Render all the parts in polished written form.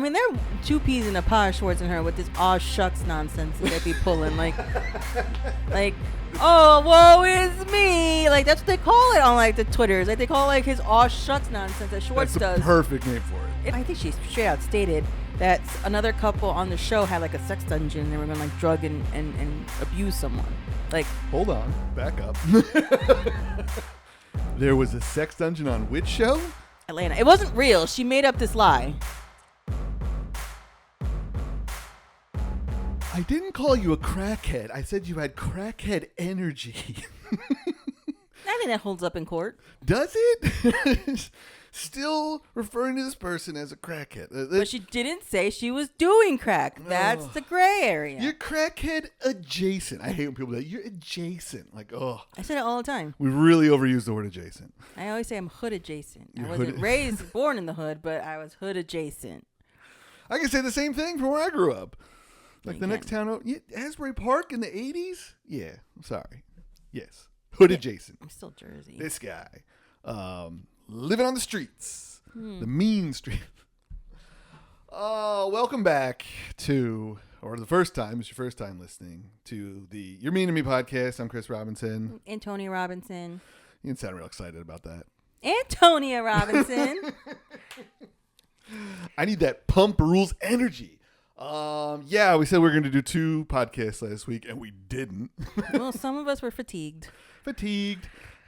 mean, they're two peas in a pod, Schwartz and her, with this shucks nonsense that they be pulling. Like, oh, woe is me. Like, that's what they call it on, like, the Twitters. Like, they call it, like, his shucks nonsense that Schwartz does. That's the perfect name for it. I think she straight out stated that another couple on the show had, like, a sex dungeon and they were going to, like, drug and abuse someone. Like, hold on. Back up. There was a sex dungeon on which show? Atlanta. It wasn't real. She made up this lie. I didn't call you a crackhead. I said you had crackhead energy. I think that holds up in court. Does it? Still referring to this person as a crackhead. But she didn't say she was doing crack. That's the gray area. You're crackhead adjacent. I hate when people say you're adjacent. Like, oh. I say it all the time. We really overuse the word adjacent. I always say I'm hood adjacent. You're I wasn't born in the hood, but I was hood adjacent. I can say the same thing from where I grew up. Like the next town over. Yeah, Asbury Park in the 80s? Yeah, I'm sorry. Yes. Hood adjacent. I'm still Jersey. This guy. Living on the streets. The mean street. Welcome back to, or the first time, it's your first time listening to the You're Mean to Me podcast. I'm Chris Robinson. And Tony Robinson. You didn't sound real excited about that. Antonia Robinson. I need that pump rules energy. Yeah, we said we were going to do 2 podcasts last week, and we didn't. Well, some of us were fatigued.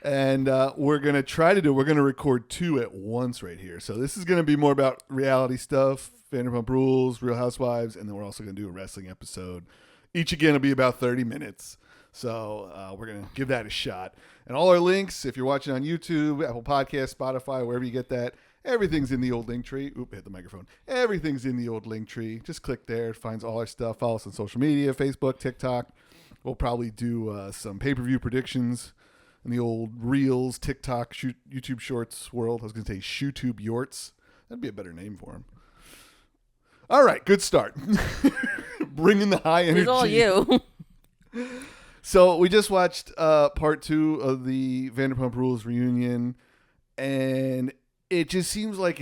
And we're going to record 2 at once right here. So this is going to be more about reality stuff, VanderPump Rules, Real Housewives, and then we're also going to do a wrestling episode. Each again will be about 30 minutes. So we're going to give that a shot. And all our links, if you're watching on YouTube, Apple Podcasts, Spotify, wherever you get that, everything's in the old link tree. Oop, hit the microphone. Everything's in the old link tree. Just click there. It finds all our stuff. Follow us on social media, Facebook, TikTok. We'll probably do some pay-per-view predictions in the old Reels, TikTok, YouTube Shorts world. I was going to say ShoeTube Yorts. That'd be a better name for them. All right, good start. Bringing the high energy. It's all you. So we just watched part 2 of the VanderPump Rules Reunion, and it just seems like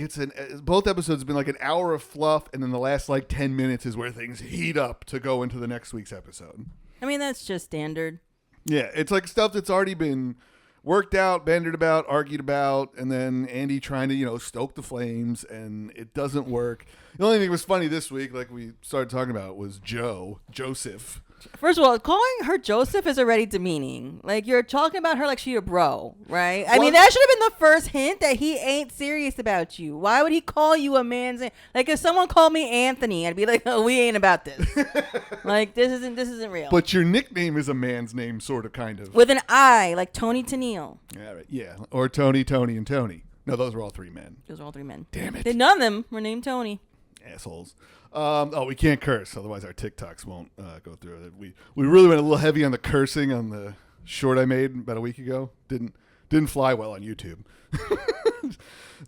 both episodes have been like an hour of fluff, and then the last like 10 minutes is where things heat up to go into the next week's episode. I mean, that's just standard. Yeah, it's like stuff that's already been worked out, bantered about, argued about, and then Andy trying to, stoke the flames, and it doesn't work. The only thing that was funny this week, like we started talking about, was Joseph. First of all, calling her Joseph is already demeaning. Like, you're talking about her like she a bro, right? I mean, that should have been the first hint that he ain't serious about you. Why would he call you a man's name? Like, if someone called me Anthony, I'd be like, oh, we ain't about this. Like, this isn't real. But your nickname is a man's name, sort of, kind of. With an I, like Tony Tennille. All right, yeah. Or Tony, and Tony. No, those were all 3 men. Those are all 3 men. Damn it. None of them were named Tony. Assholes. We can't curse, otherwise our TikToks won't go through it. We really went a little heavy on the cursing on the short I made about a week ago. Didn't fly well on YouTube.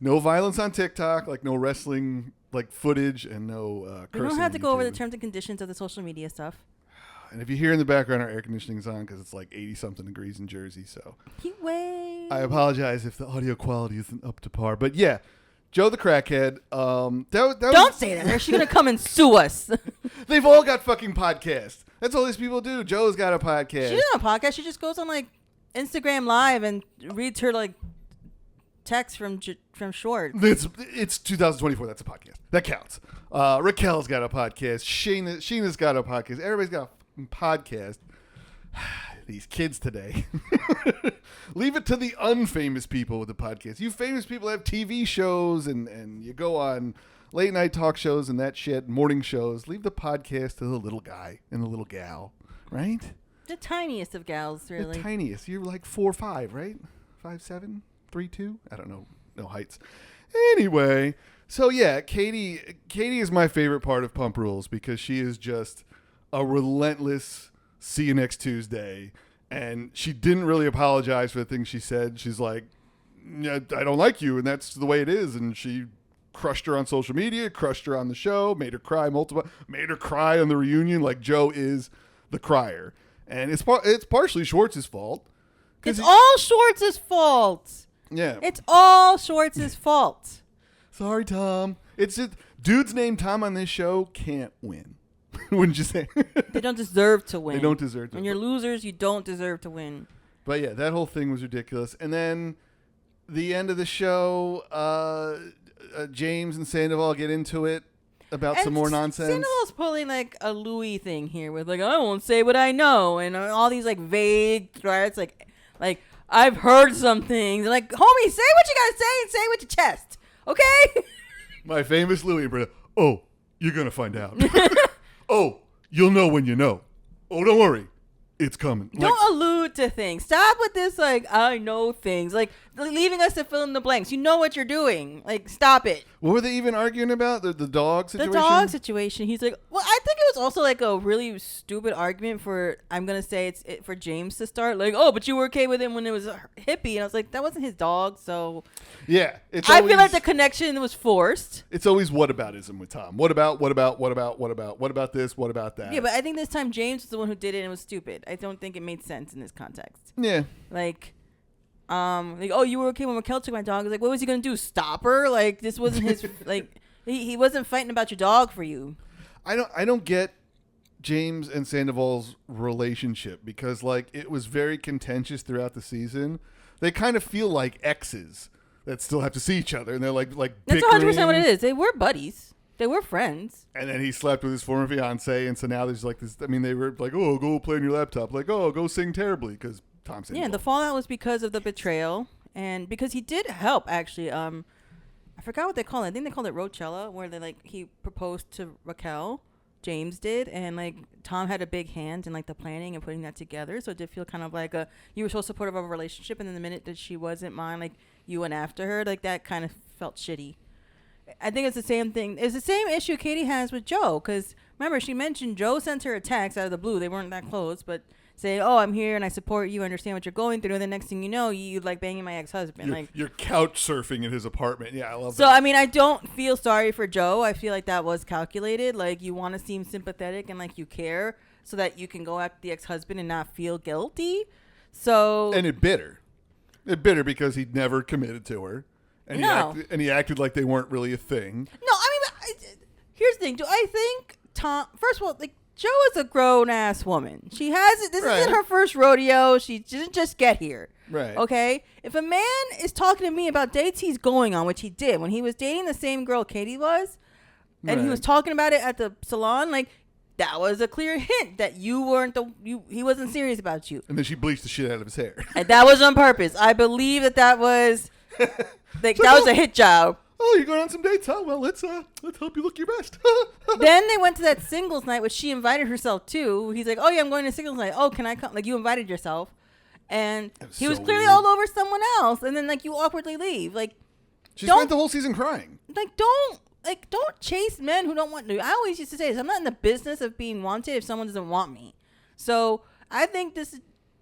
No violence on TikTok, like no wrestling like footage, and no cursing. We don't have to on go over YouTube. the terms and conditions of the social media stuff. And if you hear in the background, our air conditioning's on because it's like 80-something degrees in Jersey. So Heat wave. I apologize if the audio quality isn't up to par. But yeah, Joe the crackhead. Don't say that. They're actually going to come and sue us. They've all got fucking podcasts. That's all these people do. Joe's got a podcast. She doesn't have a podcast. She just goes on like Instagram Live and reads her like text from Schwartz. It's 2024. That's a podcast. That counts. Raquel's got a podcast. Sheena's got a podcast. Everybody's got a podcast. These kids today. Leave it to the unfamous people with the podcast. You famous people have TV shows and you go on late night talk shows and that shit, morning shows. Leave the podcast to the little guy and the little gal, right? The tiniest of gals, really. The tiniest. You're like 4'5", right? 5'7", 3'2". I don't know. No heights. Anyway, so yeah, Katie is my favorite part of Pump Rules because she is just a relentless see you next Tuesday. And she didn't really apologize for the things she said. She's like, yeah, I don't like you, and that's the way it is. And she crushed her on social media, crushed her on the show, made her cry made her cry on the reunion. Like Joe is the crier. And it's partially Schwartz's fault. It's all Schwartz's fault. Yeah. It's all Schwartz's fault. Sorry, Tom. It's just Dudes named Tom on this show can't win. Wouldn't you say? They don't deserve to win. They don't deserve to When you're losers, you don't deserve to win. But yeah, that whole thing was ridiculous. And then the end of the show, James and Sandoval get into it about some more nonsense. Sandoval's pulling like a Louis thing here with like, I won't say what I know. And all these like vague threats like I've heard some things. And like, homie, say what you got to say and say it with your chest. Okay? My famous Louis impression. Oh, you're going to find out. Oh, you'll know when you know. Oh, don't worry. It's coming. Don't allude to things. Stop with this, like, I know things. Like, leaving us to fill in the blanks. You know what you're doing. Like, stop it. What were they even arguing about? The dog situation? The dog situation. He's like, well, I think it was also, like, a really stupid argument for, I'm going to say it's for James to start. Like, oh, but you were okay with him when it was a hippie. And I was like, that wasn't his dog, so. Yeah. I feel like the connection was forced. It's always whataboutism with Tom. What about this? What about that? Yeah, but I think this time James was the one who did it and it was stupid. I don't think it made sense in this context. Yeah. Like, oh, you were okay when Raquel took my dog. I was like, what was he gonna do? Stop her? Like, this wasn't his. Like, he wasn't fighting about your dog for you. I don't get James and Sandoval's relationship because like it was very contentious throughout the season. They kind of feel like exes that still have to see each other, and they're like that's 100% what it is. They were buddies. They were friends. And then he slept with his former fiance, and so now there's like this. I mean, they were like, "Oh, go play on your laptop." Like, "Oh, go sing terribly," because Tom sang. Yeah, the fallout was because of the betrayal, and because he did help actually. I forgot what they call it. I think they called it Rochella, where he proposed to Raquel. James did, and like Tom had a big hand in like the planning and putting that together. So it did feel kind of like you were so supportive of a relationship, and then the minute that she wasn't mine, like you went after her, like that kind of felt shitty. I think it's the same thing. It's the same issue Katie has with Joe. Because remember, she mentioned Joe sent her a text out of the blue. They weren't that close, but saying, "Oh, I'm here and I support you. I understand what you're going through." And the next thing you know, you like banging my ex-husband. You're couch surfing in his apartment. Yeah, I love that. So I mean, I don't feel sorry for Joe. I feel like that was calculated. Like you want to seem sympathetic and like you care, so that you can go after the ex-husband and not feel guilty. So and it bit her. It bit her because he'd never committed to her. And he acted like they weren't really a thing. No, I mean, here's the thing. Do I think Tom? First of all, like Joe is a grown ass woman. She has it. This isn't her first rodeo. She didn't just get here. Right. Okay. If a man is talking to me about dates he's going on, which he did when he was dating the same girl Katie was, and he was talking about it at the salon, like that was a clear hint that you weren't he wasn't serious about you. And then she bleached the shit out of his hair. And that was on purpose. I believe that was. Like that was a hit job. Oh, you're going on some dates, huh? Well, let's help you look your best. Then they went to that singles night, which she invited herself to. He's like, "Oh yeah, I'm going to singles night. Oh, can I come?" Like you invited yourself, and he was clearly all over someone else. And then like you awkwardly leave. Like she spent the whole season crying. Like don't chase men who don't want to. I always used to say this. I'm not in the business of being wanted if someone doesn't want me. So I think this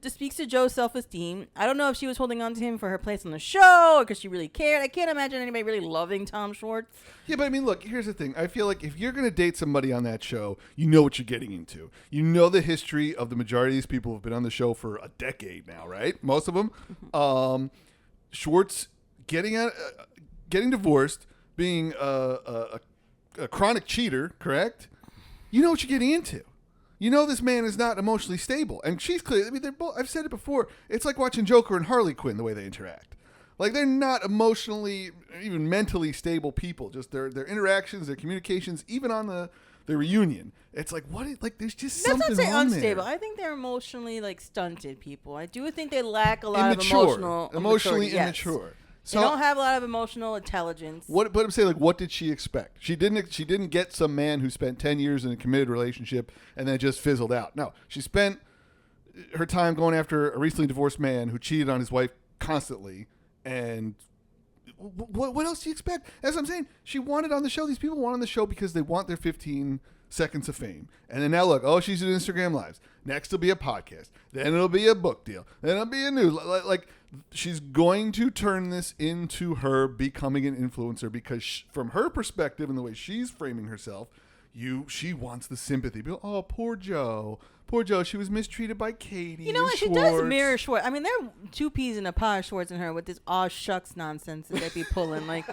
speaks to Joe's self-esteem. I don't know if she was holding on to him for her place on the show or because she really cared. I can't imagine anybody really loving Tom Schwartz. Yeah, but I mean, look, here's the thing. I feel like if you're going to date somebody on that show, you know what you're getting into. You know the history of the majority of these people who have been on the show for a decade now, right? Most of them. Schwartz getting divorced, being a chronic cheater, correct? You know what you're getting into. You know this man is not emotionally stable, and she's clear. I mean, they're both. I've said it before. It's like watching Joker and Harley Quinn the way they interact. Like they're not emotionally, even mentally stable people. Just their interactions, their communications, even on the reunion. It's like what? Like there's just something wrong there. Let's not say unstable. I think they're emotionally like stunted people. I do think they lack a lot of emotionally immature. So, they don't have a lot of emotional intelligence. But I'm saying, like, what did she expect? She didn't get some man who spent 10 years in a committed relationship and then just fizzled out. No, she spent her time going after a recently divorced man who cheated on his wife constantly. And what else do you expect? As I'm saying, she wanted on the show. These people want on the show because they want their 15 seconds of fame. And then now look, she's doing Instagram lives. Next will be a podcast. Then it'll be a book deal. Then it'll be a news. Like she's going to turn this into her becoming an influencer because from her perspective and the way she's framing herself, she wants the sympathy. People, oh, poor Joe. Poor Joe. She was mistreated by Katie. You know what? She does mirror Schwartz. I mean, there are two peas in a pod, Schwartz and her, with this shucks nonsense that they be pulling. Like,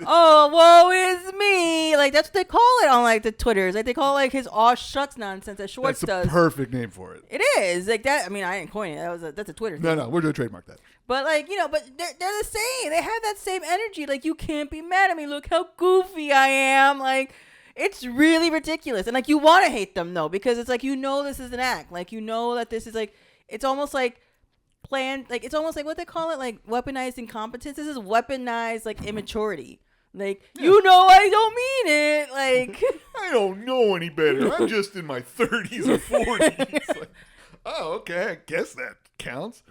Oh, woe is me. Like, that's what they call it on, like, the Twitters. Like, they call it, like, his aw shucks nonsense that Schwartz does. That's the perfect name for it. It is. Like, that. I mean, I didn't coin it. That's a Twitter thing. No, we're going to trademark that. But, like, but they're the same. They have that same energy. Like, you can't be mad at me. Look how goofy I am. Like, it's really ridiculous. And, like, you want to hate them, though, because it's like, this is an act. Like, that this is, like, it's almost like planned. Like, it's almost like what they call it, like, weaponized incompetence. This is weaponized, like, immaturity. Like, I don't mean it. Like, I don't know any better. I'm just in my 30s or 40s. Like, oh, okay. I guess that counts.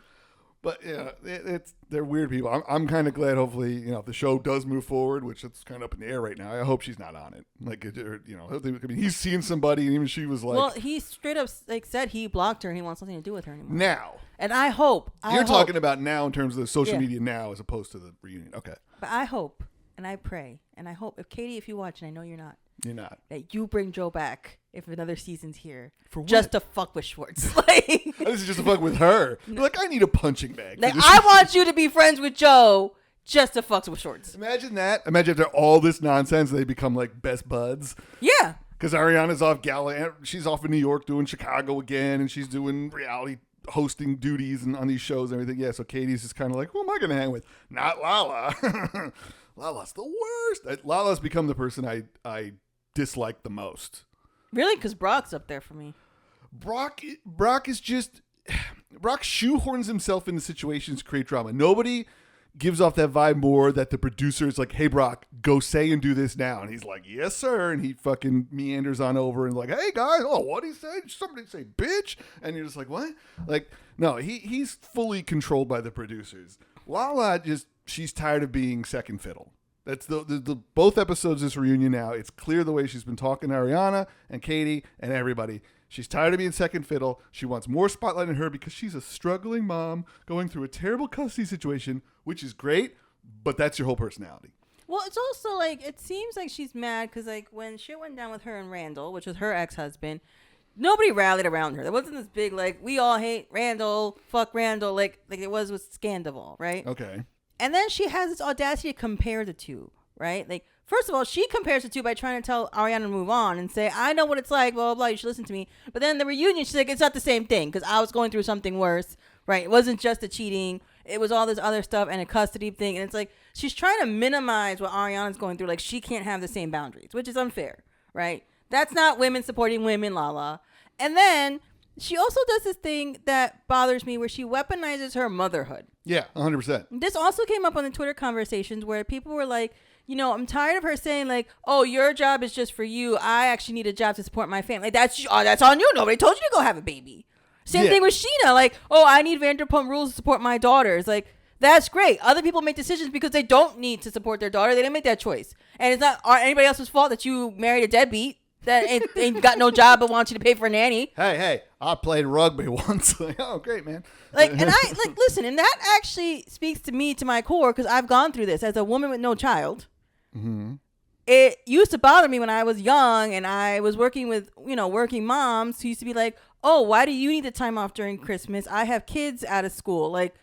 But, they're weird people. I'm kind of glad, hopefully, if the show does move forward, which it's kind of up in the air right now, I hope she's not on it. Like, he's seeing somebody, and even she was like... Well, he straight up, like, said he blocked her and he wants nothing to do with her anymore. Now. And I hope... You're talking about now in terms of the social media now as opposed to the reunion. Okay. But I hope... And I pray, and I hope, Katie, if you watch, and I know you're not. You're not. That you bring Joe back if another season's here. For what? Just to fuck with Schwartz. Like, this is just to fuck with her. Like, I need a punching bag. Like, I want you to be friends with Joe just to fuck with Schwartz. Imagine that. Imagine after all this nonsense, they become, like, best buds. Yeah. Because Ariana's off gala. She's off in New York doing Chicago again, and she's doing reality hosting duties and on these shows and everything. Yeah, so Katie's just kind of like, who am I going to hang with? Not Lala. Lala's the worst. Lala's become the person I dislike the most. Really? Because Brock's up there for me. Brock is just... Brock shoehorns himself into situations to create drama. Nobody gives off that vibe more that the producer is like, hey, Brock, go say and do this now. And he's like, yes, sir. And he fucking meanders on over and like, hey, guys, what'd he say? Somebody say bitch? And you're just like, what? Like, no, he's fully controlled by the producers. Lala she's tired of being second fiddle. That's the both episodes of this reunion now. It's clear the way she's been talking to Ariana and Katie and everybody. She's tired of being second fiddle. She wants more spotlight on her because she's a struggling mom going through a terrible custody situation, which is great, but that's your whole personality. Well, it's also like, it seems like she's mad because like when shit went down with her and Randall, which was her ex-husband, nobody rallied around her. There wasn't this big like, we all hate Randall, fuck Randall, like it was with Scandival, right? Okay. And then she has this audacity to compare the two, right? Like, first of all, she compares the two by trying to tell Ariana to move on and say, I know what it's like, blah, blah, blah, you should listen to me. But then the reunion, she's like, it's not the same thing because I was going through something worse, right? It wasn't just the cheating. It was all this other stuff and a custody thing. And it's like, she's trying to minimize what Ariana's going through. Like, she can't have the same boundaries, which is unfair, right? That's not women supporting women, Lala. And then she also does this thing that bothers me where she weaponizes her motherhood. Yeah, 100%. This also came up on the Twitter conversations where people were like, I'm tired of her saying like, oh, your job is just for you. I actually need a job to support my family. Like, that's on you. Nobody told you to go have a baby. Same thing with Sheena. Like, oh, I need Vanderpump Rules to support my daughters. Like, that's great. Other people make decisions because they don't need to support their daughter. They didn't make that choice. And it's not anybody else's fault that you married a deadbeat that ain't got no job but wants you to pay for a nanny. Hey, I played rugby once. Like, oh, great, man. Like, and listen, and that actually speaks to me to my core because I've gone through this as a woman with no child. Mm-hmm. It used to bother me when I was young and I was working with, working moms who used to be like, oh, why do you need the time off during Christmas? I have kids out of school. Like,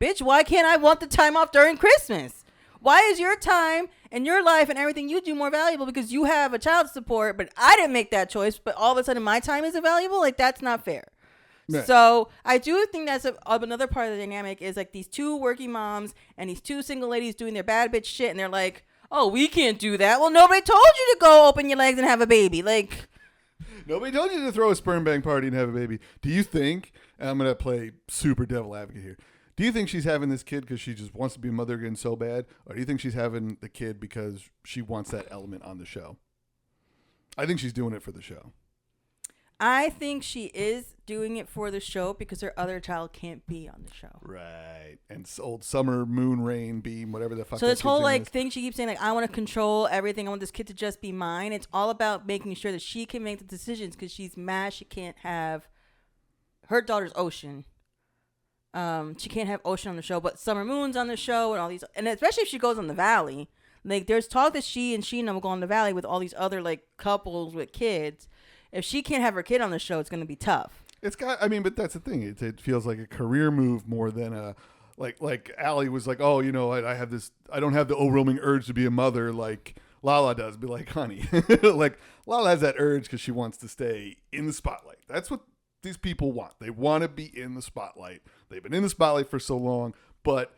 bitch, why can't I want the time off during Christmas? Why is your time and your life and everything you do more valuable because you have a child to support, but I didn't make that choice, but all of a sudden my time isn't valuable? Like, that's not fair. Right. So I do think that's another part of the dynamic is like these two working moms and these two single ladies doing their bad bitch shit. And they're like, oh, we can't do that. Well, nobody told you to go open your legs and have a baby. Like, nobody told you to throw a sperm bank party and have a baby. Do you think, and I'm going to play super devil advocate here, do you think she's having this kid because she just wants to be a mother again so bad? Or do you think she's having the kid because she wants that element on the show? I think she's doing it for the show. I think she is doing it for the show because her other child can't be on the show. Right. And old summer, moon, rain, beam, whatever the fuck. So this whole thing she keeps saying, like, I want to control everything. I want this kid to just be mine. It's all about making sure that she can make the decisions because she's mad she can't have her daughter's Ocean. She can't have Ocean on the show, but Summer Moon's on the show and all these, and especially if she goes on the Valley. Like, there's talk that she and Sheena will go on the Valley with all these other like couples with kids. If she can't have her kid on the show, it's going to be tough. But that's the thing. It feels like a career move more than a like Allie was like, oh, I have this, I don't have the overwhelming urge to be a mother like Lala does. Be like, honey, like Lala has that urge because she wants to stay in the spotlight. That's what these people want. They want to be in the spotlight. They've been in the spotlight for so long, but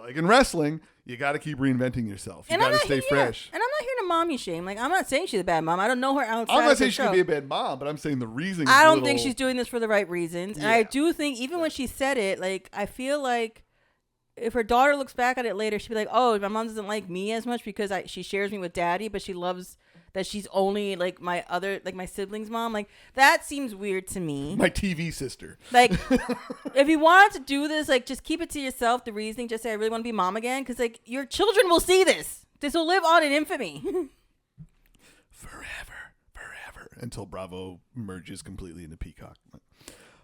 like in wrestling, you got to keep reinventing yourself. You got to stay fresh. And I'm not here to mommy shame. Like, I'm not saying she's a bad mom. I don't know her outside. I'm not of saying the she show. could be a bad mom, but I'm saying the reason. I don't think she's doing this for the right reasons. Yeah. And I do think even when she said it, like, I feel like if her daughter looks back at it later, she'd be like, oh, my mom doesn't like me as much because she shares me with daddy, but she loves that she's only like my sibling's mom. Like, that seems weird to me. My TV sister. Like, if you wanted to do this, like, just keep it to yourself. The reasoning, just say, I really want to be mom again. Because, like, your children will see this. This will live on in infamy. Forever. Until Bravo merges completely into Peacock.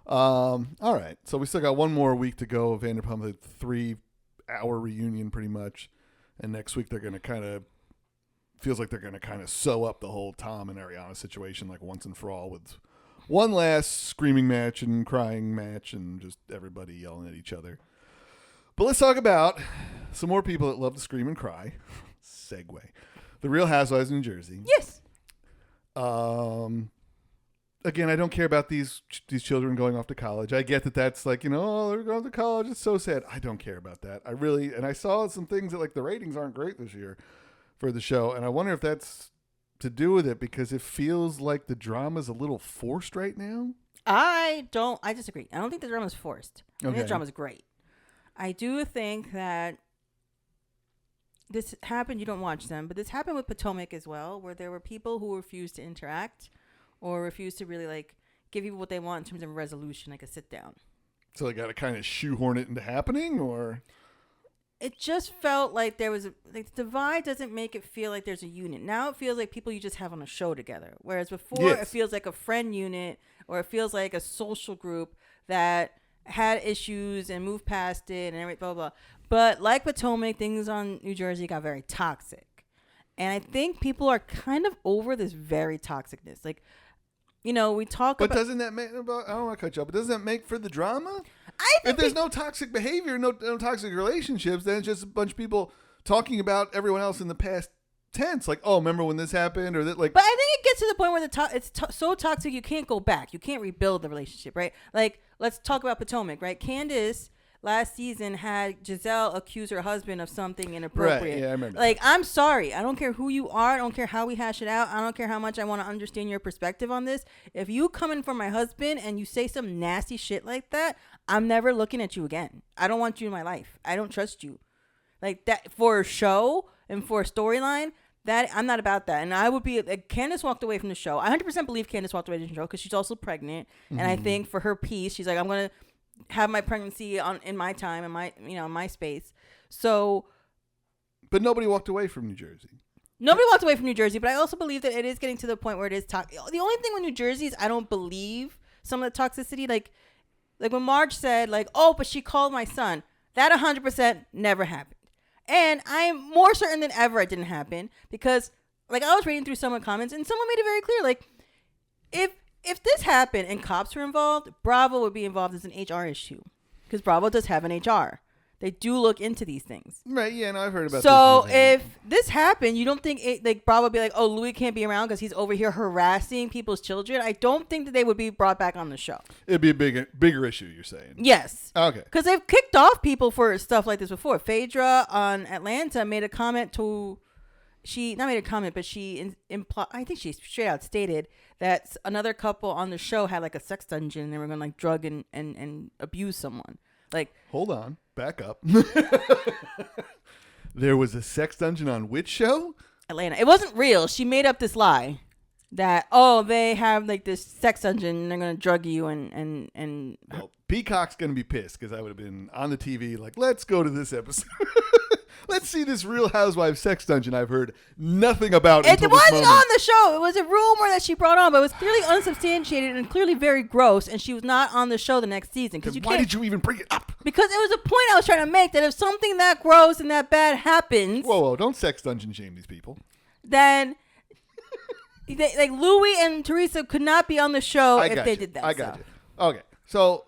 All right. So we still got one more week to go of Vanderpump, the 3-hour reunion pretty much. And next week they're going to feels like they're going to kind of sew up the whole Tom and Ariana situation like once and for all with one last screaming match and crying match and just everybody yelling at each other. But let's talk about some more people that love to scream and cry. Segue. The Real Housewives of New Jersey. Yes. Again, I don't care about these children going off to college. I get that that's like, oh, they're going to college. It's so sad. I don't care about that. And I saw some things that like the ratings aren't great this year for the show. And I wonder if that's to do with it because it feels like the drama's a little forced right now. I disagree. I don't think the drama's forced. I think the drama's great. I do think that this happened, you don't watch them, but this happened with Potomac as well, where there were people who refused to interact or refused to really like give people what they want in terms of a resolution, like a sit down. So they got to kind of shoehorn it into happening, or? It just felt like there was the divide doesn't make it feel like there's a unit. Now it feels like people you just have on a show together. Whereas before It feels like a friend unit or it feels like a social group that had issues and moved past it and everything, blah, blah, blah. But like Potomac, things on New Jersey got very toxic. And I think people are kind of over this very toxicness. Like, we talk about... But doesn't that make... I don't want to cut you off, but doesn't that make for the drama? If there's no toxic behavior, no toxic relationships, then it's just a bunch of people talking about everyone else in the past tense. Like, oh, remember when this happened? Or that, like... But I think it gets to the point where it's so toxic you can't go back. You can't rebuild the relationship, right? Like, let's talk about Potomac, right? Candace... last season had Giselle accuse her husband of something inappropriate. Right, yeah, I remember. Like, I'm sorry. I don't care who you are. I don't care how we hash it out. I don't care how much I want to understand your perspective on this. If you come in for my husband and you say some nasty shit like that, I'm never looking at you again. I don't want you in my life. I don't trust you. Like, that for a show and for a storyline, that I'm not about that. And I would be like, Candace walked away from the show. I 100% believe Candace walked away from the show because she's also pregnant. Mm-hmm. And I think for her peace, she's like, I'm going to have my pregnancy in my time and my space. So, but nobody walked away from New Jersey. Nobody walked away from New Jersey, but I also believe that it is getting to the point where it is toxic. The only thing with New Jersey is I don't believe some of the toxicity. Like when Marge said, like, oh, but she called my son. That 100% never happened. And I'm more certain than ever it didn't happen because, like, I was reading through some of the comments and someone made it very clear, like, if this happened and cops were involved, Bravo would be involved as an HR issue because Bravo does have an HR. They do look into these things. Right, yeah, no, I've heard about this. So if this happened, you don't think Bravo would be like, oh, Louis can't be around because he's over here harassing people's children? I don't think that they would be brought back on the show. It'd be a bigger issue, you're saying? Yes. Okay. Because they've kicked off people for stuff like this before. Phaedra on Atlanta made a comment to... She not made a comment, but she I think she straight out stated that another couple on the show had like a sex dungeon and they were going to like drug and abuse someone. Like, hold on, back up. There was a sex dungeon on which show? Atlanta. It wasn't real. She made up this lie that, oh, they have like this sex dungeon and they're going to drug you and well, Peacock's going to be pissed because I would have been on the TV like, let's go to this episode. Let's see this Real Housewives sex dungeon I've heard nothing about. It wasn't on the show. It was a rumor that she brought on, but it was clearly unsubstantiated and clearly very gross, and she was not on the show the next season. Why did you even bring it up? Because it was a point I was trying to make that if something that gross and that bad happens... Whoa, don't sex dungeon shame these people. Then... like Louis and Teresa could not be on the show if they did that. I got you. Okay, so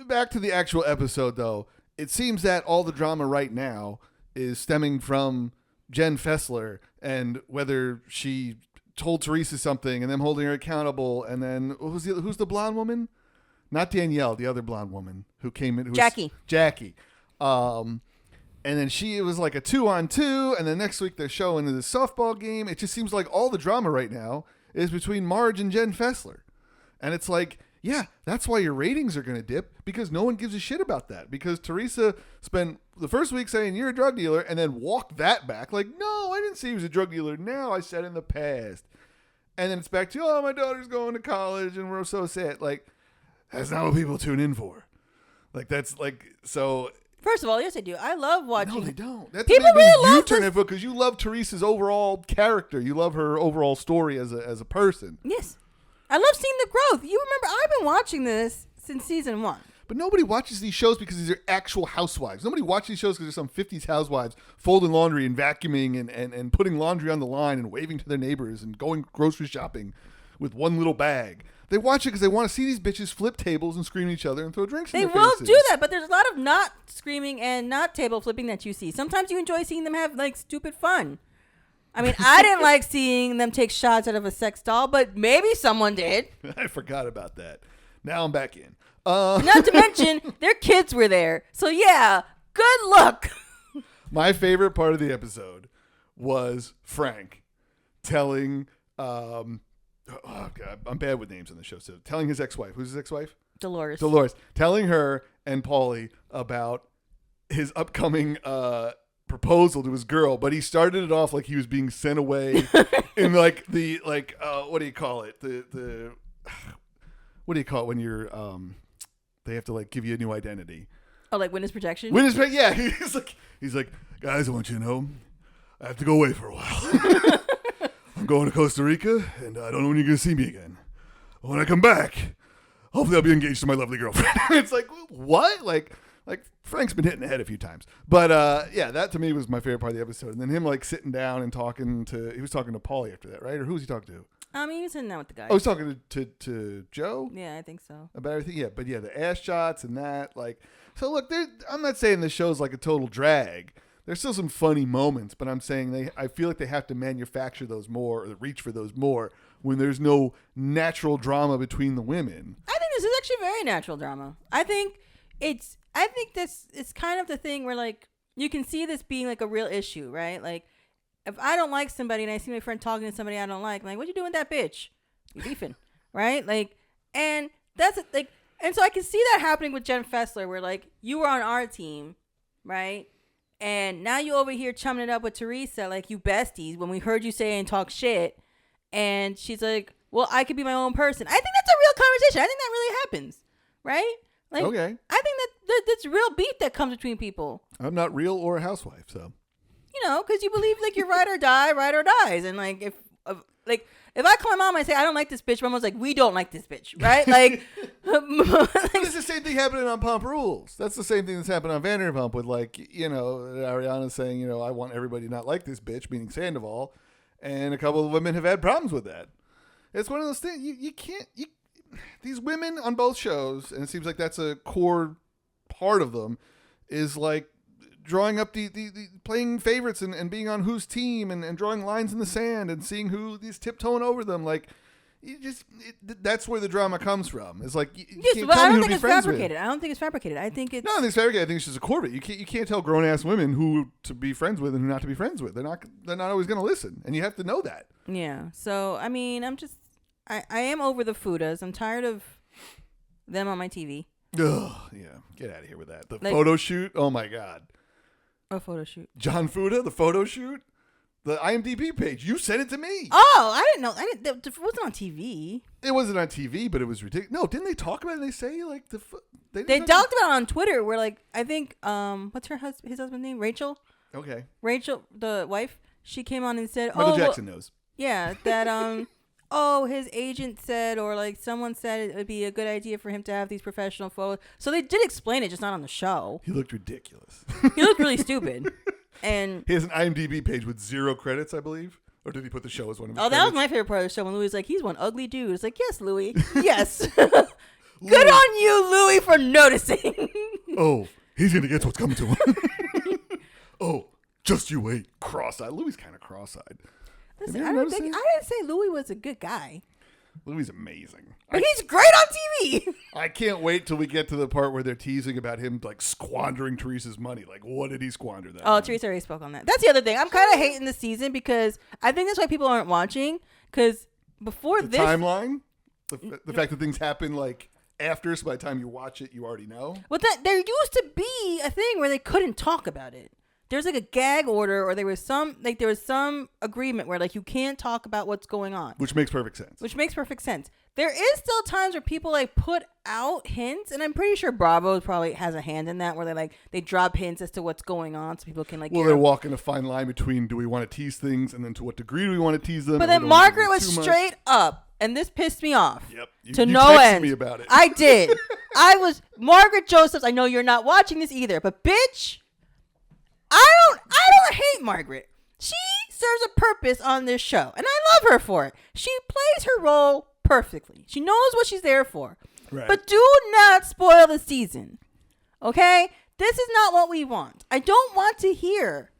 back to the actual episode, though. it seems that all the drama right now is stemming from Jen Fessler and whether she told Teresa something and them holding her accountable. And then who's the blonde woman? Not Danielle, the other blonde woman who came in. Jackie. And then it was like a 2-on-2. And then next week they're showing the softball game. It just seems like all the drama right now is between Marge and Jen Fessler. And it's like, yeah, that's why your ratings are going to dip, because no one gives a shit about that. Because Teresa spent the first week saying you're a drug dealer and then walked that back. Like, no, I didn't say he was a drug dealer. Now I said in the past. And then it's back to, oh, my daughter's going to college and we're so sad. Like, that's not what people tune in for. Like, that's like, so. First of all, yes, I do. I love watching. No, they don't. That's people really love turn it because you love Teresa's overall character. You love her overall story as a person. Yes. I love seeing the growth. You remember, I've been watching this since season 1. But nobody watches these shows because these are actual housewives. Nobody watches these shows because there's some 50s housewives folding laundry and vacuuming and putting laundry on the line and waving to their neighbors and going grocery shopping with one little bag. They watch it because they want to see these bitches flip tables and scream at each other and throw drinks in their faces. They will do that, but there's a lot of not screaming and not table flipping that you see. Sometimes you enjoy seeing them have, like, stupid fun. I mean, I didn't like seeing them take shots out of a sex doll, but maybe someone did. I forgot about that. Now I'm back in. Not to mention, their kids were there. So, yeah, good luck. My favorite part of the episode was Frank telling, oh, God, I'm bad with names on the show. So telling his ex-wife. Who's his ex-wife? Dolores. Telling her and Paulie about his upcoming proposal to his girl, but he started it off like he was being sent away in like the what do you call it? The what do you call it when you're they have to like give you a new identity? Oh, like witness protection? Yeah. He's like, guys, I want you to know I have to go away for a while. I'm going to Costa Rica and I don't know when you're gonna see me again. When I come back, hopefully I'll be engaged to my lovely girlfriend. It's like, what? Like Frank's been hitting the head a few times. But yeah, that to me was my favorite part of the episode. And then him like sitting down and he was talking to Paulie after that, right? Or who was he talking to? He was sitting down with the guy. Oh, he was talking to Joe? Yeah, I think so. About everything? Yeah, but yeah, the ass shots and that. Like, so look, I'm not saying this show's like a total drag. There's still some funny moments, but I'm saying I feel like they have to manufacture those more or reach for those more when there's no natural drama between the women. I think this is actually very natural drama. I think this is kind of the thing where, like, you can see this being like a real issue, right? Like, if I don't like somebody and I see my friend talking to somebody I don't like, I'm like, what you doing with that bitch? You beefing, right? Like, and that's like, and so I can see that happening with Jen Fessler, where like you were on our team, right? And now you over here chumming it up with Teresa, like you besties, when we heard you say and talk shit. And she's like, well, I could be my own person. I think that's a real conversation. I think that really happens, right? Like, okay. I think that's real beef that comes between people. I'm not real or a housewife, so. You know, because you believe like you're ride or dies. And like if I call my mom and I say, I don't like this bitch, mama's like, we don't like this bitch, right? Like, it's the same thing happening on Pump Rules. That's the same thing that's happened on VanderPump with, like, you know, Ariana saying, you know, I want everybody to not like this bitch, meaning Sandoval. And a couple of women have had problems with that. It's one of those things, you can't, these women on both shows, and it seems like that's a core part of them, is like drawing up the playing favorites and being on whose team and drawing lines in the sand and seeing who is tiptoeing over them. Like, that's where the drama comes from. It's like, yes, but I don't think it's fabricated. I don't think it's fabricated. I think it's... No, I think it's fabricated. I think it's just a core of it. You can't tell grown-ass women who to be friends with and who not to be friends with. They're not always going to listen, and you have to know that. Yeah. So, I mean, I am over the Fudas. I'm tired of them on my TV. Ugh, yeah. Get out of here with that. The photo shoot? Oh, my God. A photo shoot. John Fuda, the photo shoot? The IMDb page. You sent it to me. Oh, I didn't know. It wasn't on TV. It wasn't on TV, but it was ridiculous. No, didn't they talk about it? They say, like, they talked about it on Twitter, where, like, I think, what's his husband's name? Rachel? Okay. Rachel, the wife, she came on and said, Michael Jackson knows. Yeah, that, his agent said, or like someone said it would be a good idea for him to have these professional photos. So they did explain it, just not on the show. He looked ridiculous. He looked really stupid. And he has an IMDb page with 0 credits, I believe. Or did he put the show as one of his credits? That was my favorite part of the show when Louis was like, he's one ugly dude. It's like, yes, Louis. Yes. Good on you, Louis, for noticing. Oh, He's going to get what's coming to him. Oh, just you wait. Cross-eyed. Louis kind of cross-eyed. Listen, I didn't say Louis was a good guy. Louis is amazing. But he's great on TV. I can't wait till we get to the part where they're teasing about him like squandering Teresa's money. Like, what did he squander that? Oh, Teresa already spoke on that. That's the other thing. I'm kind of hating the season because I think that's why people aren't watching. Because before the timeline, the fact that things happen like after, so by the time you watch it, you already know. Well, there used to be a thing where they couldn't talk about it. There's like a gag order, or there was some agreement where like you can't talk about what's going on, which makes perfect sense. There is still times where people like put out hints, and I'm pretty sure Bravo probably has a hand in that, where they drop hints as to what's going on, so people can like. Well, they're walking a fine line between do we want to tease things, and then to what degree do we want to tease them? But then Margaret was straight up, and this pissed me off. Yep, to no end. Me about it. I did. I was Margaret Josephs. I know you're not watching this either, but bitch. I don't hate Margaret. She serves a purpose on this show, and I love her for it. She plays her role perfectly. She knows what she's there for. Right. But do not spoil the season. Okay? This is not what we want. I don't want to hear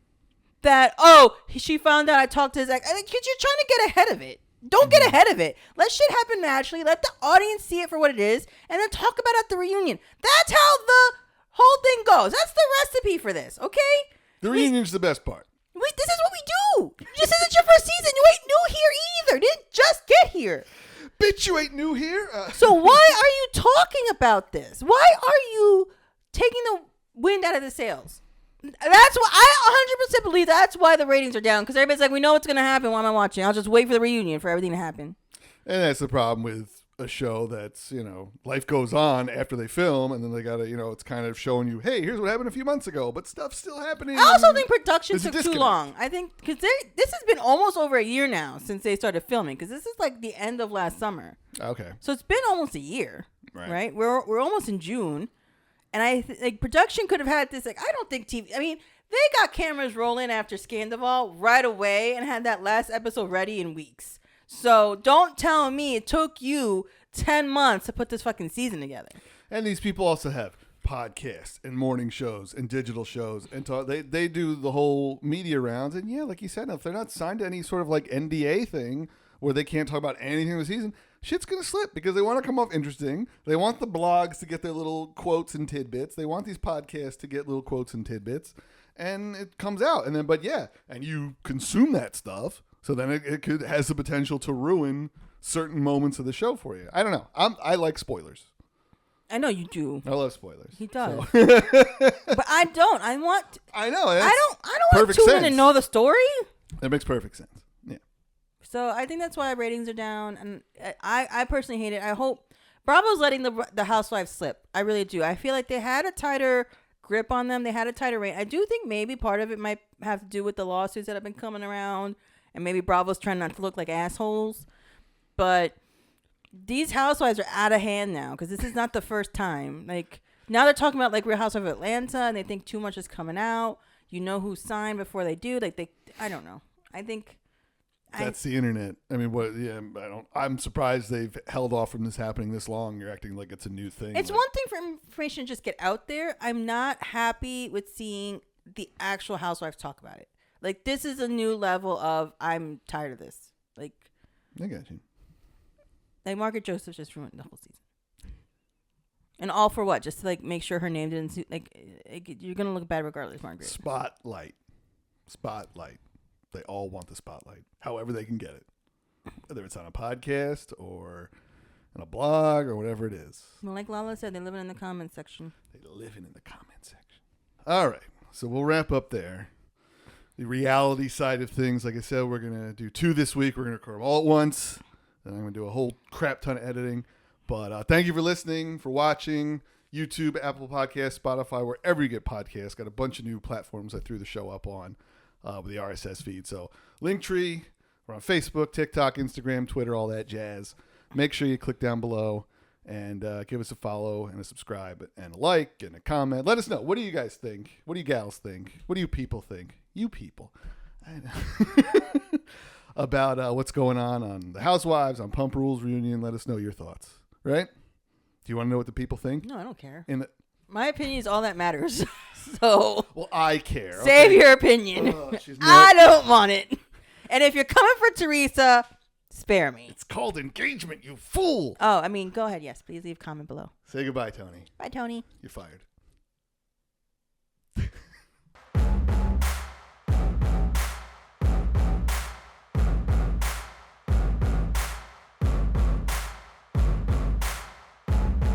that, oh, she found out I talked to his ex. Because you're trying to get ahead of it. Don't get ahead of it. Let shit happen naturally. Let the audience see it for what it is, and then talk about it at the reunion. That's how the whole thing goes. That's the recipe for this, okay? The reunion's the best part. This is what we do. This isn't your first season. You ain't new here either. Didn't just get here. Bitch, you ain't new here. So why are you talking about this? Why are you taking the wind out of the sails? That's why I 100% believe that's why the ratings are down. Because everybody's like, we know what's going to happen. Why am I watching? I'll just wait for the reunion for everything to happen. And that's the problem with a show that's, life goes on after they film, and then they gotta, it's kind of showing you, hey, here's what happened a few months ago, but stuff's still happening. I also think production took too long. I think because this has been almost over a year now since they started filming, because this is like the end of last summer. Okay. So it's been almost a year, right? We're almost in June, and I think production could have had this. Like, I don't think TV. I mean, they got cameras rolling after Scandival right away and had that last episode ready in weeks. So don't tell me it took you 10 months to put this fucking season together. And these people also have podcasts and morning shows and digital shows and they do the whole media rounds. And yeah, like you said, if they're not signed to any sort of like NDA thing where they can't talk about anything in the season, shit's going to slip because they want to come off interesting. They want the blogs to get their little quotes and tidbits. They want these podcasts to get little quotes and tidbits. And it comes out. And then, and you consume that stuff. So then it has the potential to ruin certain moments of the show for you. I don't know. I like spoilers. I know you do. I love spoilers. He does. So. But I don't. I know. I don't want to to know the story. That makes perfect sense. Yeah. So I think that's why ratings are down, and I personally hate it. I hope Bravo's letting the Housewives slip. I really do. I feel like they had a tighter grip on them. They had a tighter rein. I do think maybe part of it might have to do with the lawsuits that have been coming around. And maybe Bravo's trying not to look like assholes. But these Housewives are out of hand now. Because this is not the first time. Like, now they're talking about, like, Real Housewives of Atlanta. And they think too much is coming out. You know who signed before they do. Like, I don't know. I think... That's the internet. I mean, I'm surprised they've held off from this happening this long. You're acting like it's a new thing. It's one thing for information to just get out there. I'm not happy with seeing the actual Housewives talk about it. Like, this is a new level of, I'm tired of this. Like, I got you. Like, Margaret Joseph just ruined the whole season. And all for what? Just to, like, make sure her name didn't suit, like you're going to look bad regardless, Margaret. Spotlight. They all want the spotlight, however they can get it. Whether it's on a podcast or on a blog or whatever it is. Well, like Lala said, they're living in the comment section. All right. So we'll wrap up there. The reality side of things, like I said, we're going to do 2 this week. We're going to record them all at once. Then I'm going to do a whole crap ton of editing. But thank you for listening, for watching. YouTube, Apple Podcasts, Spotify, wherever you get podcasts. Got a bunch of new platforms I threw the show up on with the RSS feed. So Linktree, we're on Facebook, TikTok, Instagram, Twitter, all that jazz. Make sure you click down below and give us a follow and a subscribe and a like and a comment. Let us know. What do you guys think? What do you gals think? What do you people think? You people. I know. About what's going on the Housewives, on Pump Rules Reunion. Let us know your thoughts. Right? Do you want to know what the people think? No, I don't care. My opinion is all that matters. So Well, I care. save okay? your opinion. Oh, she's I don't want it. And if you're coming for Teresa, spare me. It's called engagement, you fool. Oh, I mean, go ahead. Yes, please leave a comment below. Say goodbye, Tony. Bye, Tony. You're fired.